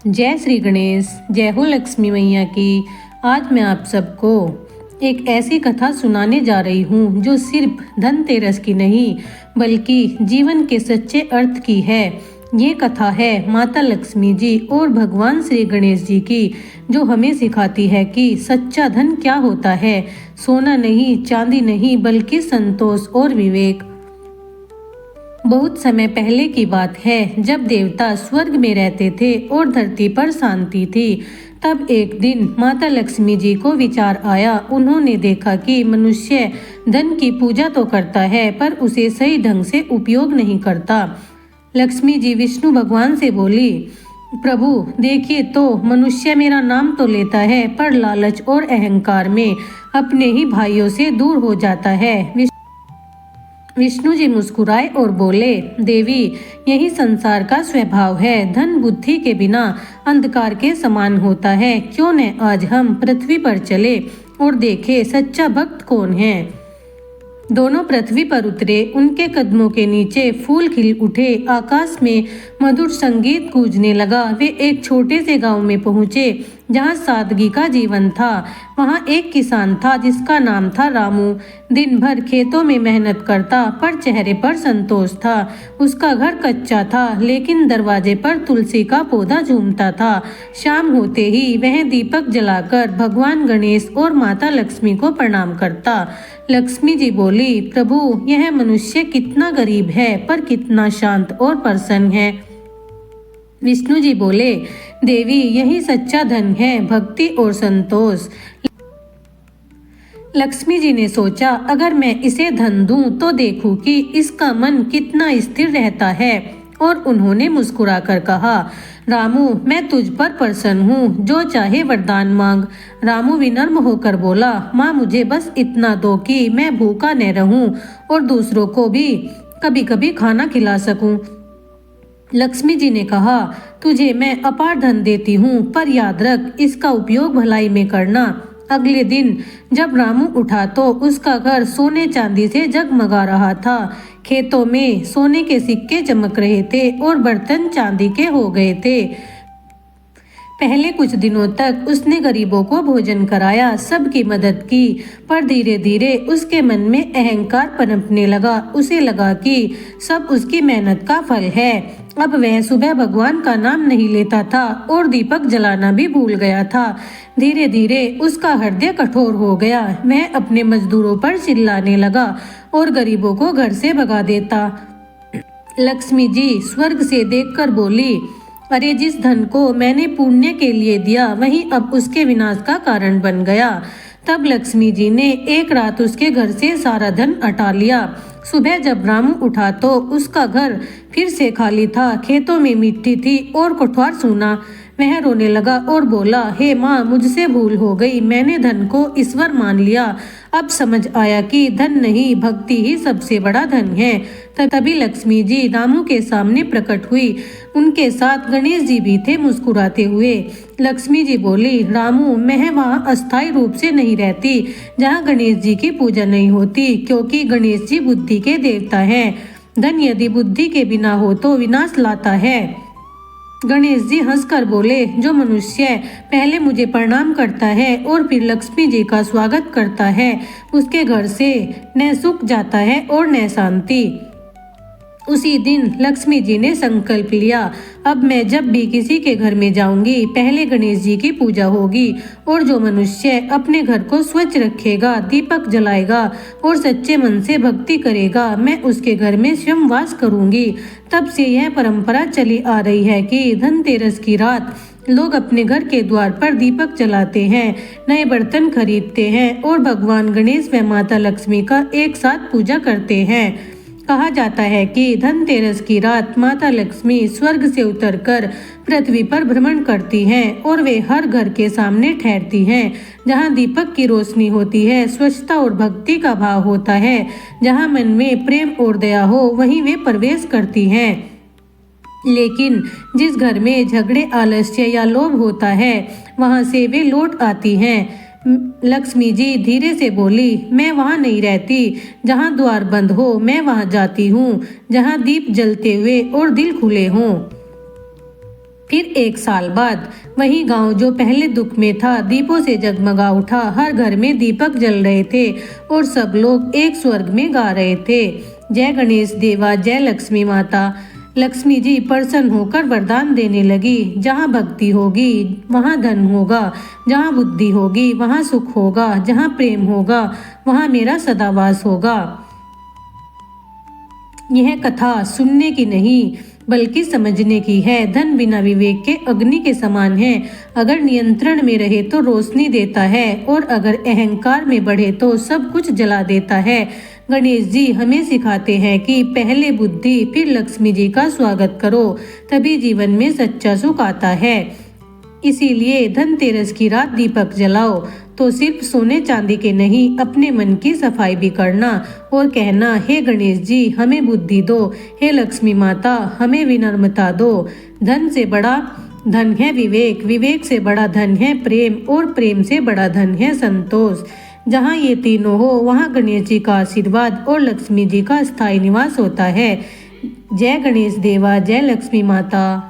जय श्री गणेश, जय हो लक्ष्मी मैया की। आज मैं आप सबको एक ऐसी कथा सुनाने जा रही हूँ जो सिर्फ धनतेरस की नहीं बल्कि जीवन के सच्चे अर्थ की है। ये कथा है माता लक्ष्मी जी और भगवान श्री गणेश जी की, जो हमें सिखाती है कि सच्चा धन क्या होता है। सोना नहीं, चांदी नहीं, बल्कि संतोष और विवेक। बहुत समय पहले की बात है, जब देवता स्वर्ग में रहते थे और धरती पर शांति थी। तब एक दिन माता लक्ष्मी जी को विचार आया। उन्होंने देखा कि मनुष्य धन की पूजा तो करता है पर उसे सही ढंग से उपयोग नहीं करता। लक्ष्मी जी विष्णु भगवान से बोली, प्रभु देखिए तो, मनुष्य मेरा नाम तो लेता है पर लालच और अहंकार में अपने ही भाइयों से दूर हो जाता है। विष्णु जी मुस्कुराए और बोले, देवी यही संसार का स्वभाव है। धन बुद्धि के बिना अंधकार के समान होता है। क्यों न आज हम पृथ्वी पर चले और देखें सच्चा भक्त कौन है। दोनों पृथ्वी पर उतरे। उनके कदमों के नीचे फूल खिल उठे। आकाश में मधुर संगीत गूंजने लगा। वे एक छोटे से गांव में पहुंचे जहां सादगी का जीवन था। वहां एक किसान था जिसका नाम था रामू। दिन भर खेतों में मेहनत करता पर चेहरे पर संतोष था। उसका घर कच्चा था लेकिन दरवाजे पर तुलसी का पौधा झूमता था। शाम होते ही वह दीपक जलाकर भगवान गणेश और माता लक्ष्मी को प्रणाम करता। लक्ष्मी जी बोली, प्रभु यह मनुष्य कितना गरीब है पर कितना शांत और प्रसन्न है। विष्णु जी बोले, देवी यही सच्चा धन है, भक्ति और संतोष। लक्ष्मी जी ने सोचा, अगर मैं इसे धन दूं तो देखूं कि इसका मन कितना स्थिर रहता है। और उन्होंने मुस्कुराकर कहा, रामू मैं तुझ पर प्रसन्न हूँ, जो चाहे वरदान मांग। रामू विनम्र होकर बोला, माँ मुझे बस इतना दो कि मैं भूखा न रहूं और दूसरों को भी कभी कभी खाना खिला सकूं। लक्ष्मी जी ने कहा, तुझे मैं अपार धन देती हूँ पर याद रख इसका उपयोग भलाई में करना। अगले दिन जब रामू उठा तो उसका घर सोने चांदी से जगमगा रहा था। खेतों में सोने के सिक्के चमक रहे थे और बर्तन चांदी के हो गए थे। पहले कुछ दिनों तक उसने गरीबों को भोजन कराया, सबकी मदद की, पर धीरे धीरे उसके मन में अहंकार पनपने लगा। उसे लगा कि सब उसकी मेहनत का फल है। अब वह सुबह भगवान का नाम नहीं लेता था और दीपक जलाना भी भूल गया था। धीरे धीरे उसका हृदय कठोर हो गया। वह अपने मजदूरों पर चिल्लाने लगा और गरीबों को घर से भगा देता। लक्ष्मी जी स्वर्ग से देखकर बोली, अरे जिस धन को मैंने पुण्य के लिए दिया वही अब उसके विनाश का कारण बन गया। तब लक्ष्मी जी ने एक रात उसके घर से सारा धन हटा लिया। सुबह जब रामू उठा तो उसका घर फिर से खाली था। खेतों में मिट्टी थी और कोठवार सूना। वह रोने लगा और बोला, हे माँ मुझसे भूल हो गई, मैंने धन को ईश्वर मान लिया। अब समझ आया कि धन नहीं भक्ति ही सबसे बड़ा धन है। तभी लक्ष्मी जी रामू के सामने प्रकट हुई। उनके साथ गणेश जी भी थे मुस्कुराते हुए। लक्ष्मी जी बोली, रामू मैं वहाँ अस्थायी रूप से नहीं रहती जहाँ गणेश जी की पूजा नहीं होती, क्योंकि गणेश जी बुद्धि के देवता हैं। धन यदि बुद्धि के बिना हो तो विनाश लाता है। गणेश जी हंसकर बोले, जो मनुष्य पहले मुझे प्रणाम करता है और फिर लक्ष्मी जी का स्वागत करता है उसके घर से न सुख जाता है और न शांति। उसी दिन लक्ष्मी जी ने संकल्प लिया, अब मैं जब भी किसी के घर में जाऊंगी पहले गणेश जी की पूजा होगी और जो मनुष्य अपने घर को स्वच्छ रखेगा, दीपक जलाएगा और सच्चे मन से भक्ति करेगा, मैं उसके घर में स्वयं वास करूंगी। तब से यह परंपरा चली आ रही है कि धनतेरस की रात लोग अपने घर के द्वार पर दीपक जलाते हैं, नए बर्तन खरीदते हैं और भगवान गणेश व माता लक्ष्मी का एक साथ पूजा करते हैं। कहा जाता है कि धनतेरस की रात माता लक्ष्मी स्वर्ग से उतरकर पृथ्वी पर भ्रमण करती हैं और वे हर घर के सामने ठहरती हैं जहां दीपक की रोशनी होती है, स्वच्छता और भक्ति का भाव होता है। जहां मन में प्रेम और दया हो वहीं वे प्रवेश करती हैं। लेकिन जिस घर में झगड़े, आलस्य या लोभ होता है वहां से वे लौट आती हैं। लक्ष्मी जी धीरे से बोली, मैं वहाँ नहीं रहती जहाँ द्वार बंद हो, मैं वहाँ जाती हूँ जहाँ दीप जलते हुए और दिल खुले हों। फिर 1 साल बाद वही गांव जो पहले दुख में था दीपों से जगमगा उठा। हर घर में दीपक जल रहे थे और सब लोग एक स्वर्ग में गा रहे थे, जय गणेश देवा, जय लक्ष्मी माता। लक्ष्मी जी प्रसन्न होकर वरदान देने लगी, जहाँ भक्ति होगी वहाँ धन होगा, जहाँ बुद्धि होगी वहाँ सुख होगा, जहाँ प्रेम होगा वहाँ मेरा सदावास होगा। यह कथा सुनने की नहीं बल्कि समझने की है। धन बिना विवेक के अग्नि के समान है, अगर नियंत्रण में रहे तो रोशनी देता है और अगर अहंकार में बढ़े तो सब कुछ जला देता है। गणेश जी हमें सिखाते हैं कि पहले बुद्धि फिर लक्ष्मी जी का स्वागत करो, तभी जीवन में सच्चा सुख आता है। इसीलिए धनतेरस की रात दीपक जलाओ तो सिर्फ सोने चांदी के नहीं, अपने मन की सफाई भी करना और कहना, हे गणेश जी हमें बुद्धि दो, हे लक्ष्मी माता हमें विनम्रता दो। धन से बड़ा धन है विवेक, विवेक से बड़ा धन है प्रेम और प्रेम से बड़ा धन है संतोष। जहाँ ये तीनों हो वहाँ गणेश जी का आशीर्वाद और लक्ष्मी जी का स्थायी निवास होता है। जय गणेश देवा, जय लक्ष्मी माता।